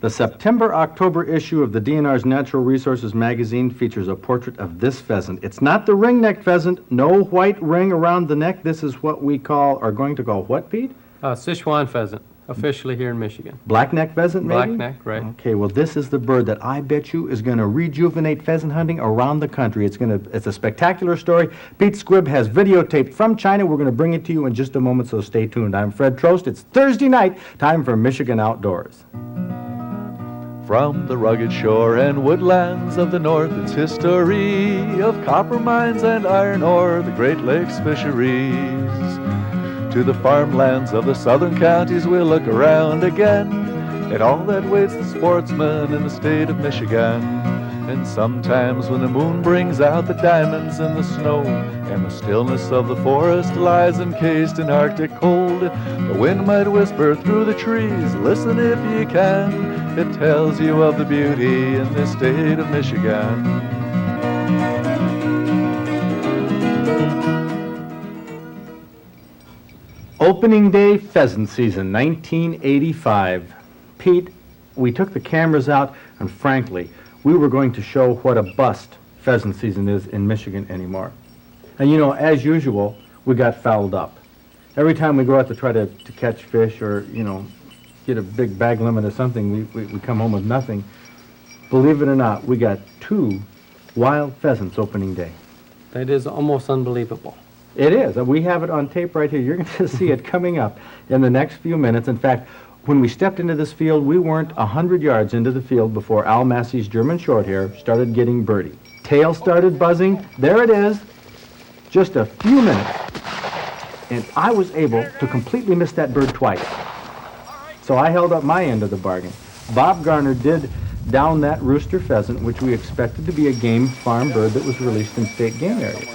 The September-October issue of the DNR's Natural Resources magazine features a portrait of this pheasant. It's not the ring-necked pheasant, no white ring around the neck. This is what we are going to call what, Pete? Szechwan Pheasant, officially here in Michigan. Blacknecked pheasant, maybe? Blacknecked, right. Okay, well, this is the bird that I bet you is going to rejuvenate pheasant hunting around the country. It's a spectacular story. Pete Squibb has videotaped from China. We're going to bring it to you in just a moment, so stay tuned. I'm Fred Trost. It's Thursday night, time for Michigan Outdoors. From the rugged shore and woodlands of the north, its history of copper mines and iron ore, the Great Lakes fisheries. To the farmlands of the southern counties we'll look around again, and all that waits the sportsman in the state of Michigan. And sometimes when the moon brings out the diamonds in the snow, and the stillness of the forest lies encased in Arctic cold, the wind might whisper through the trees, listen if you can, it tells you of the beauty in this state of Michigan. Opening day pheasant season, 1985. Pete, we took the cameras out, and frankly, we were going to show what a bust pheasant season is in Michigan anymore. And you know, as usual, we got fouled up. Every time we go out to try to catch fish or, you know, get a big bag limit or something, we come home with nothing. Believe it or not, we got 2 wild pheasants opening day. That is almost unbelievable. It is. We have it on tape right here. You're going to see it coming up in the next few minutes. In fact, when we stepped into this field, we weren't 100 yards into the field before Al Massey's German Shorthair started getting birdie. Tail started buzzing. There it is. Just a few minutes. And I was able to completely miss that bird twice. So I held up my end of the bargain. Bob Garner did down that rooster pheasant, which we expected to be a game farm bird that was released in state game areas.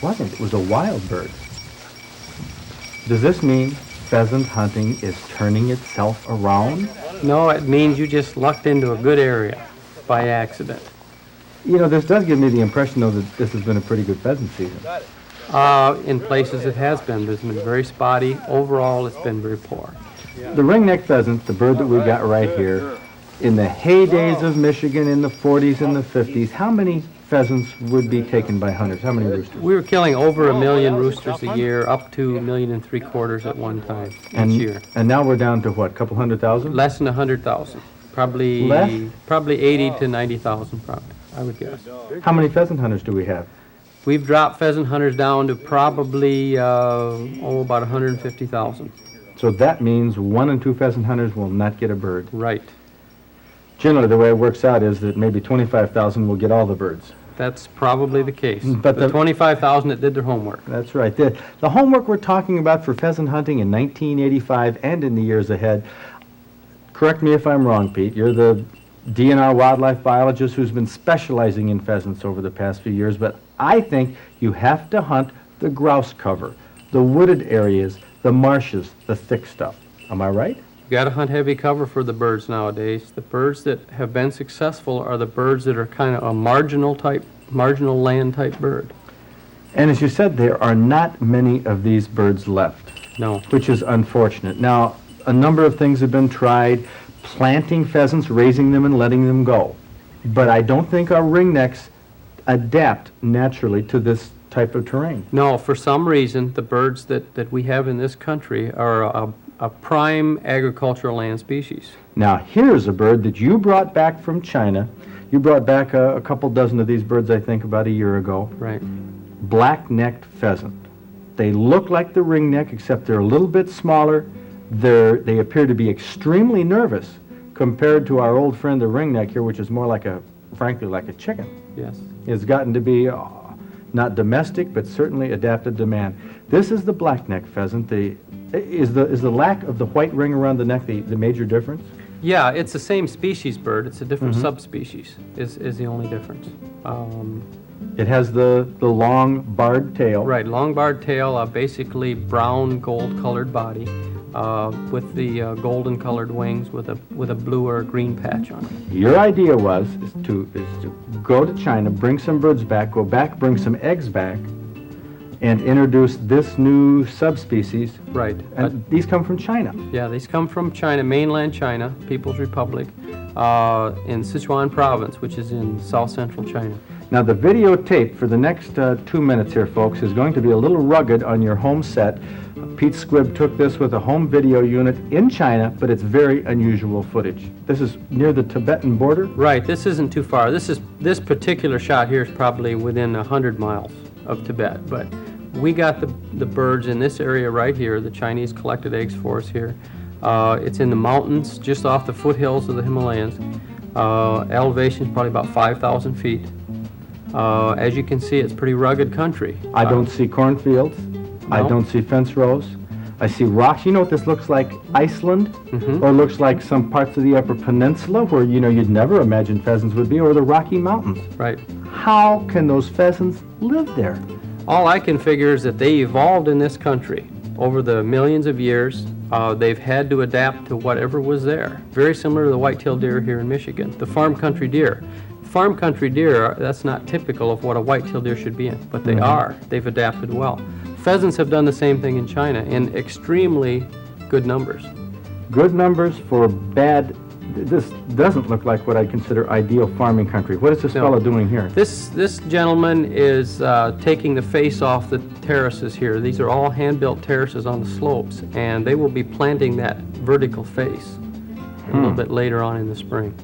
Wasn't. It was a wild bird. Does this mean pheasant hunting is turning itself around? No, it means you just lucked into a good area by accident. You know, this does give me the impression, though, that this has been a pretty good pheasant season. In places it has been. It's been very spotty. Overall, it's been very poor. The ring-necked pheasant, the bird that we got right here, in the heydays of Michigan in the 40s and the 50s, how many pheasants would be taken by hunters? How many roosters? We were killing over 1 million roosters a year, up to 1.75 million at one time each year. And now we're down to what, a couple 100,000? Less than 100,000. Probably 80 to 90,000, probably, I would guess. How many pheasant hunters do we have? We've dropped pheasant hunters down to probably about 150,000. So that means 1 and 2 pheasant hunters will not get a bird. Right. Generally, the way it works out is that maybe 25,000 will get all the birds. That's probably the case. But the 25,000 that did their homework. That's right. The homework we're talking about for pheasant hunting in 1985 and in the years ahead, correct me if I'm wrong, Pete, you're the DNR wildlife biologist who's been specializing in pheasants over the past few years, but I think you have to hunt the grouse cover, the wooded areas, the marshes, the thick stuff. Am I right? You got to hunt heavy cover for the birds nowadays. The birds that have been successful are the birds that are kind of a marginal land type bird. And as you said, there are not many of these birds left. No. Which is unfortunate. Now, a number of things have been tried, planting pheasants, raising them and letting them go. But I don't think our ringnecks adapt naturally to this type of terrain. No, for some reason, the birds that we have in this country are a prime agricultural land species. Now, here's a bird that you brought back from China. You brought back a couple dozen of these birds, I think, about a year ago. Right. Black-necked pheasant. They look like the ringneck, except they're a little bit smaller. They appear to be extremely nervous compared to our old friend the ringneck here, which is more like frankly, like a chicken. Yes. It's gotten to be not domestic, but certainly adapted to man. This is the black-necked pheasant. Is the lack of the white ring around the neck the major difference? Yeah, it's the same species bird. It's a different subspecies is the only difference. It has the long barred tail. Right, long barred tail, basically brown gold colored body, with the golden colored wings with a blue or a green patch on it. Your idea is to go to China, bring some birds back, go back, bring some eggs back, and introduced this new subspecies. Right. And these come from China. Yeah, these come from China, mainland China, People's Republic, in Sichuan province, which is in south-central China. Now, the videotape for the next 2 minutes here, folks, is going to be a little rugged on your home set. Pete Squibb took this with a home video unit in China, but it's very unusual footage. This is near the Tibetan border? Right, this isn't too far. This particular shot here is probably within 100 miles of Tibet, but we got the birds in this area right here. The Chinese collected eggs for us here. It's in the mountains, just off the foothills of the Himalayas. Elevation is probably about 5,000 feet. As you can see, it's pretty rugged country. I don't see cornfields. I No. don't see fence rows. I see rocks. You know what this looks like? Iceland? Or looks like some parts of the Upper Peninsula where, you know, you'd never imagine pheasants would be, or the Rocky Mountains. Right. How can those pheasants live there? All I can figure is that they evolved in this country over the millions of years. They've had to adapt to whatever was there. Very similar to the white-tailed deer here in Michigan, the farm country deer. Farm country deer, that's not typical of what a white-tailed deer should be in, but they are. They've adapted well. Pheasants have done the same thing in China in extremely good numbers. Good numbers for bad. This doesn't look like what I consider ideal farming country. What is this No. fellow doing here? This gentleman is taking the face off the terraces here. These are all hand-built terraces on the slopes, and they will be planting that vertical face a little bit later on in the spring.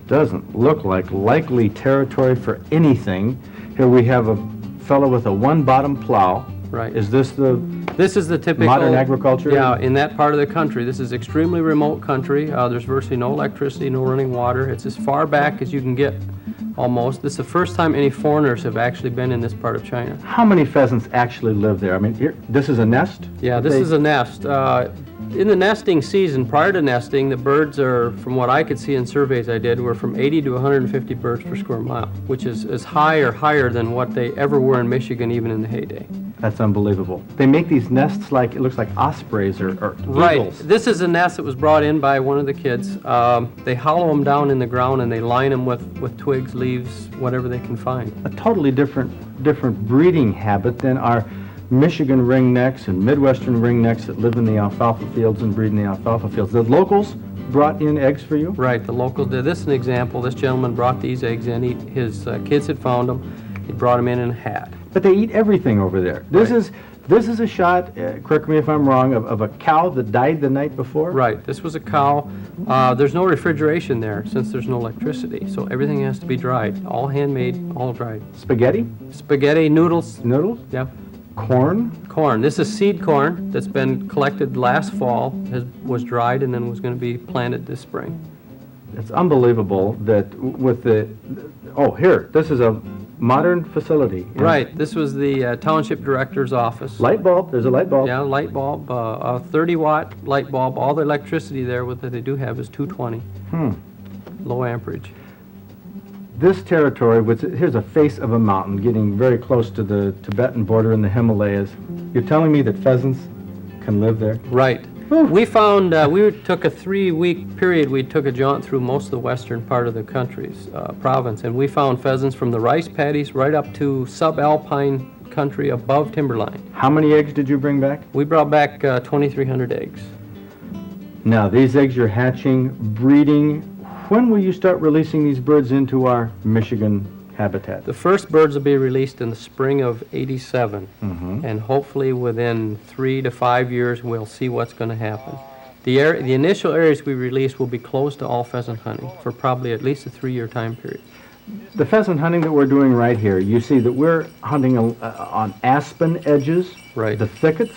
Doesn't look like likely territory for anything. Here we have a fellow with a one-bottom plow. Right. Is this the This is the typical modern agriculture? Yeah, in that part of the country. This is extremely remote country. There's virtually no electricity, no running water. It's as far back as you can get, almost. This is the first time any foreigners have actually been in this part of China. How many pheasants actually live there? I mean, here, this is a nest? Yeah, this is a nest. In the nesting season, prior to nesting, the birds are, from what I could see in surveys I did, were from 80 to 150 birds per square mile, which is as high or higher than what they ever were in Michigan, even in the heyday. That's unbelievable. They make these nests like, it looks like ospreys or Right. eagles. This is a nest that was brought in by one of the kids. They hollow them down in the ground and they line them with twigs, leaves, whatever they can find. A totally different breeding habit than our Michigan ringnecks and Midwestern ringnecks that live in the alfalfa fields and breed in the alfalfa fields. The locals brought in eggs for you? Right, the locals did. This is an example. This gentleman brought these eggs in. His kids had found them. He brought them in a hat. But they eat everything over there. This is a shot, correct me if I'm wrong, of a cow that died the night before? Right, this was a cow. There's no refrigeration there since there's no electricity, so everything has to be dried. All handmade, all dried. Spaghetti? Spaghetti, noodles, Noodles? yeah. Corn? Corn. This is seed corn that's been collected last fall, was dried, and then was going to be planted this spring. It's unbelievable that with the, oh, here, this is a modern facility. Right, this was the township director's office. Light bulb, there's a light bulb. Yeah, light bulb, a 30-watt light bulb. All the electricity there that they do have is 220. Low amperage. This territory, which, here's a face of a mountain getting very close to the Tibetan border in the Himalayas. You're telling me that pheasants can live there? Right. We found, we took a 3-week period, we took a jaunt through most of the western part of the country's province, and we found pheasants from the rice paddies right up to subalpine country above timberline. How many eggs did you bring back? We brought back 2,300 eggs. Now, these eggs you're hatching, breeding. When will you start releasing these birds into our Michigan habitat? The first birds will be released in the spring of '87, and hopefully within 3 to 5 years we'll see what's going to happen. The initial areas we release will be closed to all pheasant hunting for probably at least a 3-year time period. The pheasant hunting that we're doing right here, you see that we're hunting on aspen edges, Right. the thickets.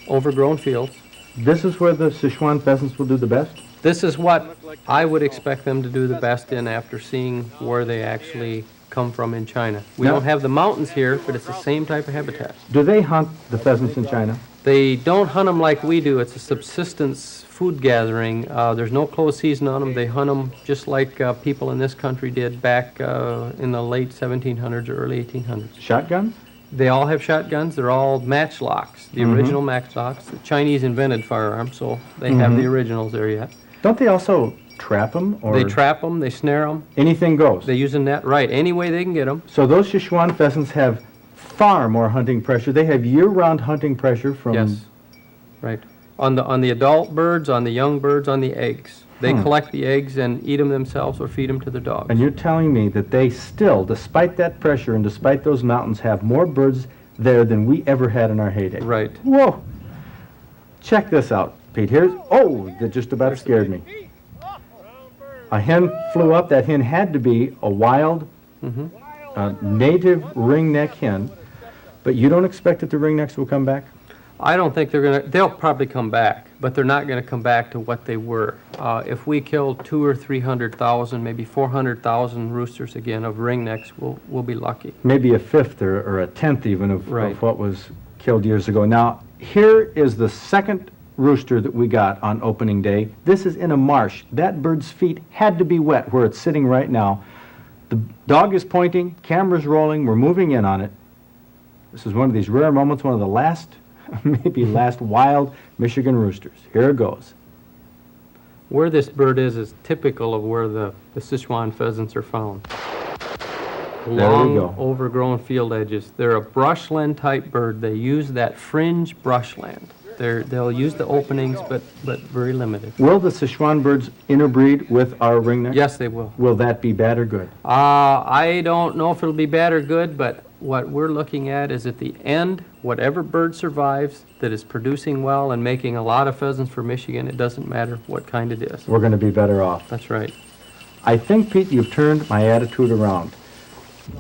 Overgrown fields. This is where the Szechwan pheasants will do the best? This is what I would expect them to do the best in after seeing where they actually come from in China. We Now- don't have the mountains here, but it's the same type of habitat. Do they hunt the pheasants in China? They don't hunt them like we do. It's a subsistence food gathering. There's no closed season on them. They hunt them just like people in this country did back in the late 1700s or early 1800s. Shotguns? They all have shotguns. They're all matchlocks, the original matchlocks. The Chinese invented firearms, so they have the originals there yet. Don't they also trap them? Or They trap them, they snare them, anything goes? they use a net. Right, any way they can get them. So those Szechwan pheasants have far more hunting pressure. They have year-round hunting pressure from... Yes, right. On the adult birds, on the young birds, on the eggs. They collect the eggs and eat them themselves or feed them to the dogs. And you're telling me that they still, despite that pressure and despite those mountains, have more birds there than we ever had in our heyday. Right. Whoa! Check this out, Pete. That just about scared me. A hen flew up. That hen had to be a wild, native ringneck hen. But you don't expect that the ringnecks will come back? I don't think they'll probably come back, but they're not going to come back to what they were. If we killed 200,000 or 300,000, maybe 400,000 roosters again of ringnecks, we'll be lucky. Maybe a fifth or a tenth even of Right. what was killed years ago. Now, here is the second rooster that we got on opening day. This is in a marsh. That bird's feet had to be wet where it's sitting right now. The dog is pointing, camera's rolling, we're moving in on it. This is one of these rare moments, one of the last, maybe last wild Michigan roosters. Here it goes. Where this bird is typical of where the Szechwan pheasants are found. There we Long, go. overgrown field edges. They're a brushland type bird. They use that fringe brushland. They'll use the openings, but very limited. Will the Szechwan birds interbreed with our ringneck? Yes, they will. Will that be bad or good? I don't know if it'll be bad or good, but what we're looking at is at the end, whatever bird survives that is producing well and making a lot of pheasants for Michigan, it doesn't matter what kind it is. We're going to be better off. That's right. I think, Pete, you've turned my attitude around.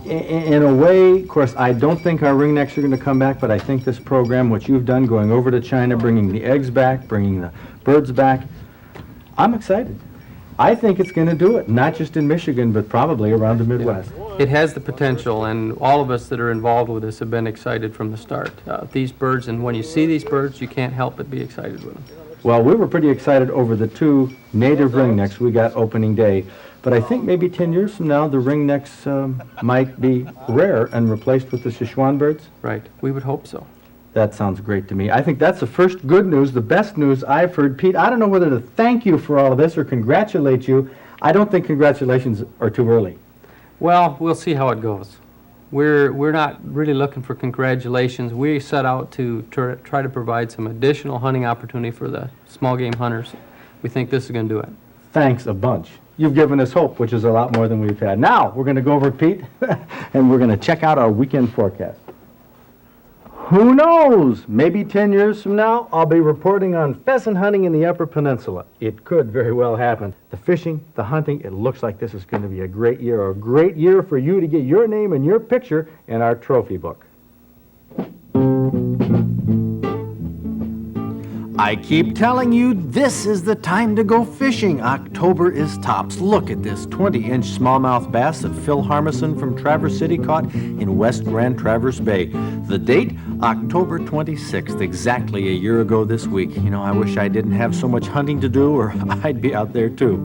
In a way, of course, I don't think our ringnecks are going to come back, but I think this program, what you've done, going over to China, bringing the eggs back, bringing the birds back, I'm excited. I think it's going to do it, not just in Michigan, but probably around the Midwest. It has the potential, and all of us that are involved with this have been excited from the start. These birds, and when you see these birds, you can't help but be excited with them. Well, we were pretty excited over the two native ringnecks we got opening day, but I think maybe 10 years from now, the ringnecks might be rare and replaced with the Szechwan birds. Right. We would hope so. That sounds great to me. I think that's the first good news, the best news I've heard. Pete, I don't know whether to thank you for all of this or congratulate you. I don't think congratulations are too early. Well, we'll see how it goes. We're not really looking for congratulations. We set out to try to provide some additional hunting opportunity for the small game hunters. We think this is going to do it. Thanks a bunch. You've given us hope, which is a lot more than we've had. Now, we're going to go over, Pete, and we're going to check out our weekend forecast. Who knows? Maybe 10 years from now, I'll be reporting on pheasant hunting in the Upper Peninsula. It could very well happen. The fishing, the hunting, it looks like this is going to be a great year for you to get your name and your picture in our trophy book. I keep telling you, this is the time to go fishing. October is tops. Look at this 20-inch smallmouth bass that Phil Harmison from Traverse City caught in West Grand Traverse Bay. The date, October 26th, exactly a year ago this week. You know, I wish I didn't have so much hunting to do, or I'd be out there too.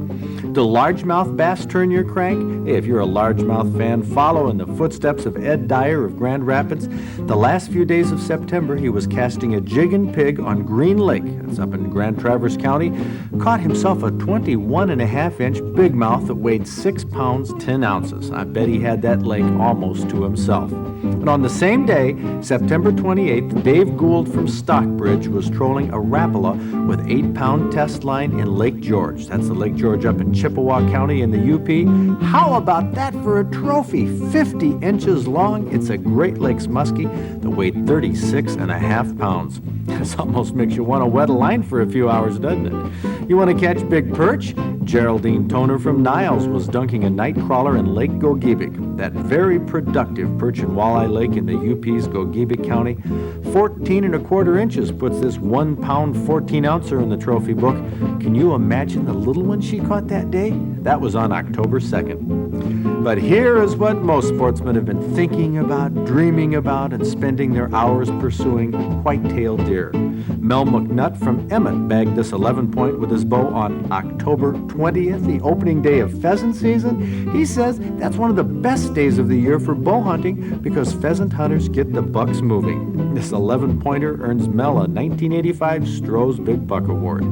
Do largemouth bass turn your crank? Hey, if you're a largemouth fan, follow in the footsteps of Ed Dyer of Grand Rapids. The last few days of September, he was casting a jig and pig on Green Lake. That's up in Grand Traverse County. Caught himself a 21.5-inch big mouth that weighed 6 pounds, 10 ounces. I bet he had that lake almost to himself. And on the same day, September 28th, Dave Gould from Stockbridge was trolling a Rapala with 8-pound test line in Lake George. That's the Lake George up in Chippewa County in the UP. How about that for a trophy? 50 inches long. It's a Great Lakes muskie that weighed 36.5 pounds. This almost makes you want to wet a line for a few hours, doesn't it? You want to catch big perch? Geraldine Toner from Niles was dunking a night crawler in Lake Gogebic, that very productive perch and walleye lake in the UP's Gogebic County. 14.25 inches puts this 1 pound, 14 ouncer in the trophy book. Can you imagine the little one she caught that day? That was on October 2nd. But here is what most sportsmen have been thinking about, dreaming about, and spending their hours pursuing: white-tailed deer. Mel McNutt from Emmett bagged this 11-point with his bow on October 20th, the opening day of pheasant season. He says that's one of the best days of the year for bow hunting because pheasant hunters get the bucks moving. This 11-pointer earns Mel a 1985 Stroh's Big Buck Award.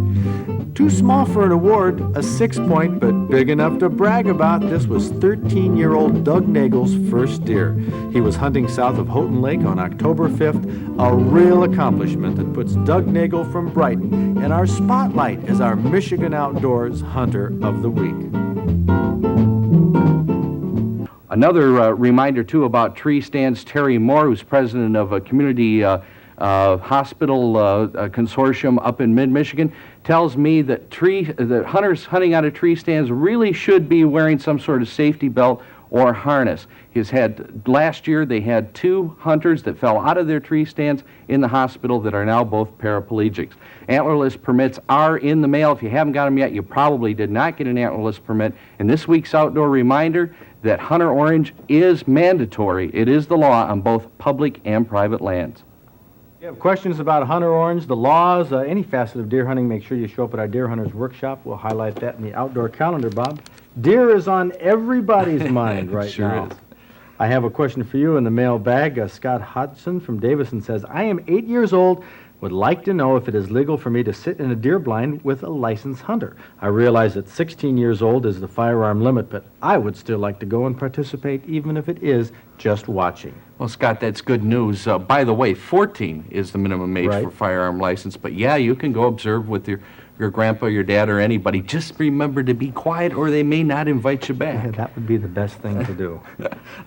Too small for an award, a 6-point, but big enough to brag about. This was 13-year-old Doug Nagel's first deer. He was hunting south of Houghton Lake on October 5th, a real accomplishment that puts Doug Nagel from Brighton in our spotlight as our Michigan Outdoors Hunter of the Week. Another reminder, too, about tree stands. Terry Moore, who's president of a community hospital consortium up in mid-Michigan, tells me that hunters hunting out of tree stands really should be wearing some sort of safety belt or harness. Last year they had 2 hunters that fell out of their tree stands in the hospital that are now both paraplegics. Antlerless permits are in the mail. If you haven't got them yet, you probably did not get an antlerless permit. And this week's outdoor reminder that hunter orange is mandatory. It is the law on both public and private lands. If you have questions about hunter orange, the laws, any facet of deer hunting, make sure you show up at our Deer Hunters Workshop. We'll highlight that in the outdoor calendar, Bob. Deer is on everybody's mind right Sure now. is. I have a question for you in the mailbag. Scott Hodgson from Davison says, I am 8 years old, would like to know if it is legal for me to sit in a deer blind with a licensed hunter. I realize that 16 years old is the firearm limit, but I would still like to go and participate, even if it is just watching. Well, Scott, that's good news. By the way, 14 is the minimum age Right. for firearm license, but yeah, you can go observe with your grandpa, your dad, or anybody. Just remember to be quiet or they may not invite you Yeah, back. that would be the best thing to do.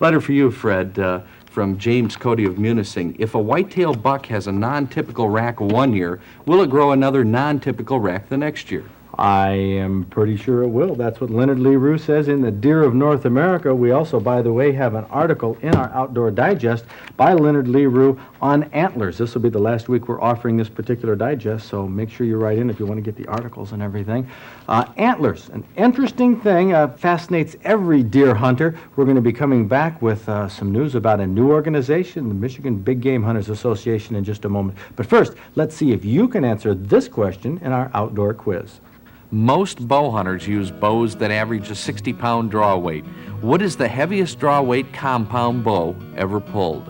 Letter for you, Fred, from James Cody of Munising. If a whitetail buck has a non-typical rack 1 year, will it grow another non-typical rack the next year? I am pretty sure it will. That's what Leonard Leroux says in the Deer of North America. We also, by the way, have an article in our Outdoor Digest by Leonard Leroux on antlers. This will be the last week we're offering this particular digest, so make sure you write in if you want to get the articles and everything. Antlers, an interesting thing, fascinates every deer hunter. We're going to be coming back with some news about a new organization, the Michigan Big Game Hunters Association, in just a moment. But first, let's see if you can answer this question in our outdoor quiz. Most bow hunters use bows that average a 60-pound draw weight. What is the heaviest draw weight compound bow ever pulled?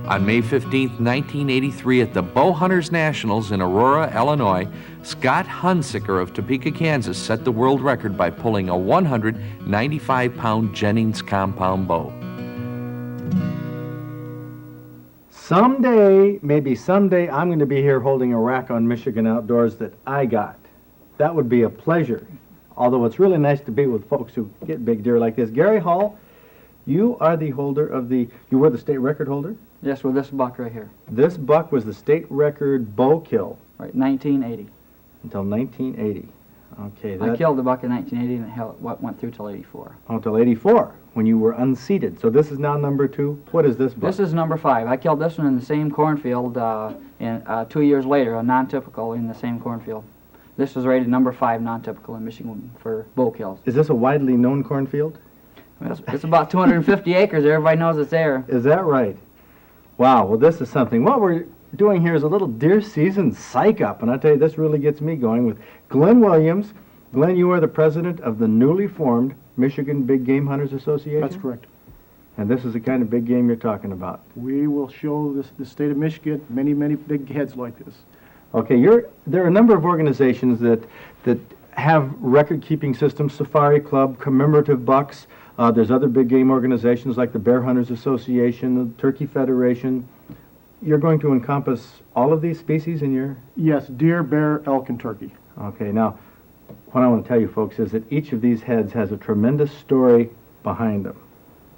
On May 15, 1983, at the Bow Hunters Nationals in Aurora, Illinois, Scott Hunsicker of Topeka, Kansas, set the world record by pulling a 195-pound Jennings compound bow. Someday, maybe someday, I'm going to be here holding a rack on Michigan Outdoors that I got. That would be a pleasure. Although it's really nice to be with folks who get big deer like this. Gary Hall, you are the holder of you were the state record holder? Yes, with this buck right here. This buck was the state record bow kill Right, 1980. until 1980. Okay, I that, killed the buck in 1980 and went through till 84. until 84, when you were unseated. So this is now number 2. What is this buck? This is number 5. I killed this one in the same cornfield 2 years later, a non-typical in the same cornfield. This was rated number 5 non-typical in Michigan for bow kills. Is this a widely known cornfield? It's about 250 acres. Everybody knows it's there. Is that right? Wow, well this is something. What we're doing here is a little deer season psych-up, and I tell you, this really gets me going with Glenn Williams. Glenn, you are the president of the newly formed Michigan Big Game Hunters Association? That's correct. And this is the kind of big game you're talking about. We will show the state of Michigan many, many big heads like this. Okay, there are a number of organizations that have record-keeping systems, Safari Club, commemorative bucks. There's other big game organizations like the Bear Hunters Association, the Turkey Federation. You're going to encompass all of these species in your... Yes, deer, bear, elk, and turkey. Okay, now, what I want to tell you folks is that each of these heads has a tremendous story behind them.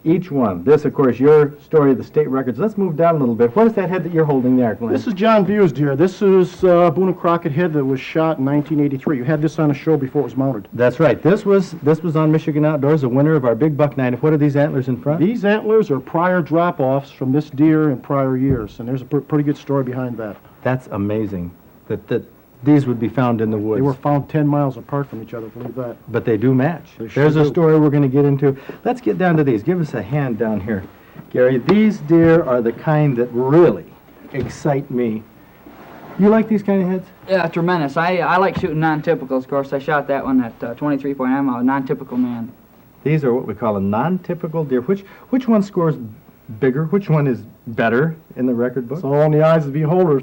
Each one. This, of course, your story of the state records. Let's move down a little bit. What is that head that you're holding there, Glenn? This is John View's deer. This is Boone and Crockett head that was shot in 1983. You had this on a show before it was mounted. That's right. This was on Michigan Outdoors, a winner of our Big Buck Night. What are these antlers in front? These antlers are prior drop-offs from this deer in prior years, and there's a pretty good story behind that. That's amazing. That these would be found in the woods. They were found 10 miles apart from each other, believe that. But they do match. They sure There's a do. story we're going to get into. Let's get down to these. Give us a hand down here. Gary, these deer are the kind that really excite me. You like these kind of heads? Yeah, tremendous. I like shooting non-typicals. Of course, I shot that one at 23 point. I'm a non-typical man. These are what we call a non-typical deer. Which one scores bigger? Which one is better in the record book? So on the eyes of the beholder,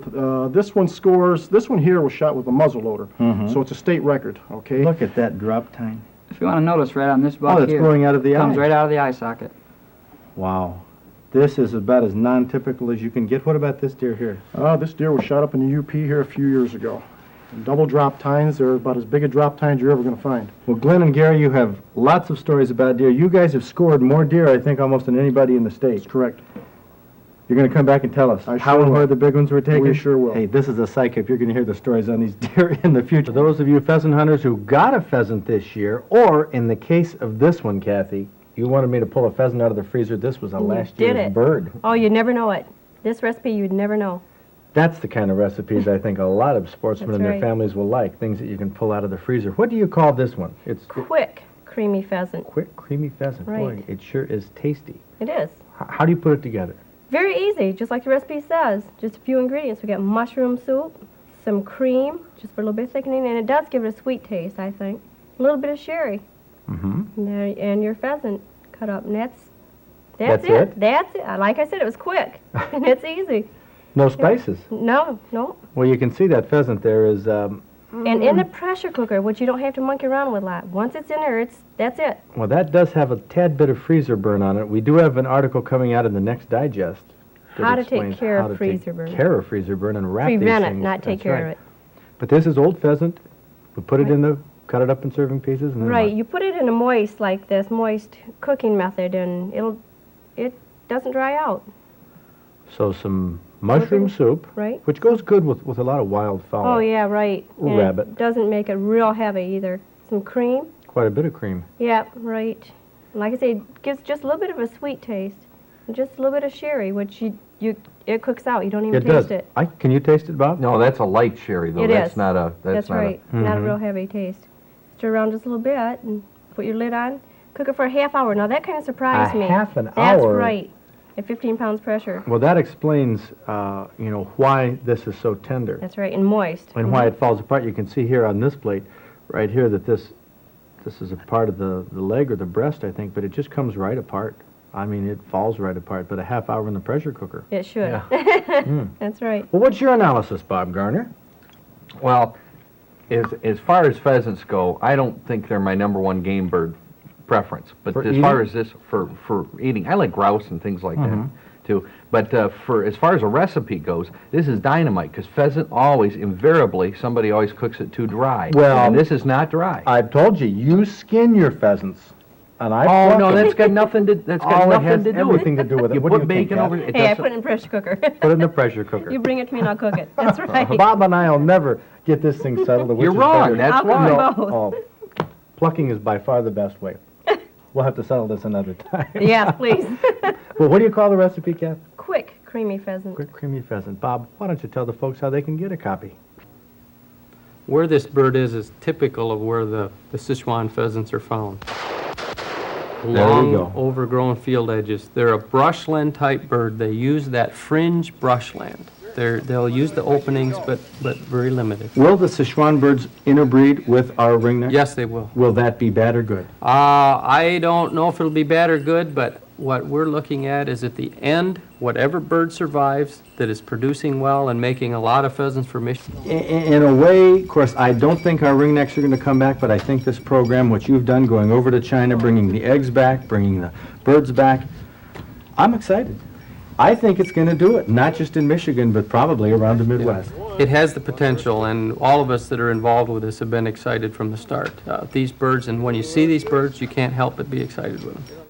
this one here was shot with a muzzle loader. So it's a state record, okay? Look at that drop time. If you want to notice right on this buck that's here, growing out of the comes eye. right out of the eye socket. Wow. This is about as non-typical as you can get. What about this deer here? This deer was shot up in the UP here a few years ago. Double drop tines, they're about as big a drop tines you're ever going to find. Well, Glenn and Gary, you have lots of stories about deer. You guys have scored more deer, I think, almost than anybody in the state. That's correct. You're going to come back and tell us I how sure and will. where the big ones were taken? We sure will. Hey, this is a psych if you're going to hear the stories on these deer in the future. For those of you pheasant hunters who got a pheasant this year, or in the case of this one, Kathy, you wanted me to pull a pheasant out of the freezer. This was a last did year's it. bird. Oh, you'd never know it. This recipe, you'd never know. That's the kind of recipes I think a lot of sportsmen That's and their right. families will like, things that you can pull out of the freezer. What do you call this one? It's Quick, creamy pheasant. quick, creamy pheasant. Boy, Right. it sure is tasty. It is. How do you put it together? Very easy, just like the recipe says. Just a few ingredients. We got mushroom soup, some cream, just for a little bit of thickening, and it does give it a sweet taste, I think. A little bit of sherry. Mm-hmm. And your pheasant cut up, and that's That's it. it? That's it. Like I said, it was quick, and it's easy. No spices. No. Well, you can see that pheasant there is, And in the pressure cooker, which you don't have to monkey around with a lot. Once it's in there, that's it. well, that does have a tad bit of freezer burn on it. We do have an article coming out in the next digest. that How to take explains care how of to freezer take burn. care of freezer burn and wrap these Prevent it, things. not take That's care right. of it. But this is old pheasant. We put it in the, cut it up in serving pieces, and then Right, what? you put it in a moist, like this, moist cooking method, and it doesn't dry out, So some mushroom soup, right? which goes good with a lot of wild fowl. Oh, yeah, right. Or And rabbit. It doesn't make it real heavy either. Some cream, Quite a bit of cream. yeah, right. And like I say, it gives just a little bit of a sweet taste, and just a little bit of sherry, which it cooks out. You don't even It does. taste it. Can you taste it, Bob? No, that's a light sherry, though. It That's is. not a... That's not right. Not a real heavy taste. Stir around just a little bit, and put your lid on. Cook it for a half hour. Now that kind of surprised A me. half an That's hour? right. At 15 pounds pressure. Well, that explains, why this is so tender. That's right, and moist. And why it falls apart. You can see here on this plate, right here, that this is a part of the leg or the breast, I think, but it just comes right apart. I mean, it falls right apart, but a half hour in the pressure cooker. It should. That's right. Well, what's your analysis, Bob Garner? Well, as far as pheasants go, I don't think they're my number one game bird preference. But For as far eating? as this, for eating, I like grouse and things like that, too. But as far as a recipe goes, this is dynamite, because pheasant somebody always cooks it too dry. Well, and this is not dry. I've told you, you skin your pheasants, and I Oh, pluck no, them. that's got nothing to, that's got Oh, it nothing has to do everything with to do with it. You What do put you think, bacon Kath? over it. Hey, I doesn't- put it in the pressure cooker. Put it in the pressure cooker. You bring it to me and I'll cook it. That's right. Bob and I will never get this thing settled. Which You're is wrong, better. that's I'll cook why. them both. Oh, plucking is by far the best way. We'll have to settle this another time. Yes, please. Well, what do you call the recipe, Kath? Quick, creamy pheasant. Quick creamy pheasant. Bob, why don't you tell the folks how they can get a copy? Where this bird is typical of where the Szechwan pheasants are found. we Long, go. overgrown field edges. They're a brushland type bird. They use that fringe brushland. They'll use the openings, but very limited. Will the Szechwan birds interbreed with our ringneck? Yes, they will. Will that be bad or good? I don't know if it'll be bad or good, but what we're looking at is at the end, whatever bird survives that is producing well and making a lot of pheasants for Michigan. In a way, of course, I don't think our ringnecks are going to come back, but I think this program, what you've done, going over to China, bringing the eggs back, bringing the birds back, I'm excited. I think it's going to do it, not just in Michigan, but probably around the Midwest. It has the potential, and all of us that are involved with this have been excited from the start. These birds, and when you see these birds, you can't help but be excited with them.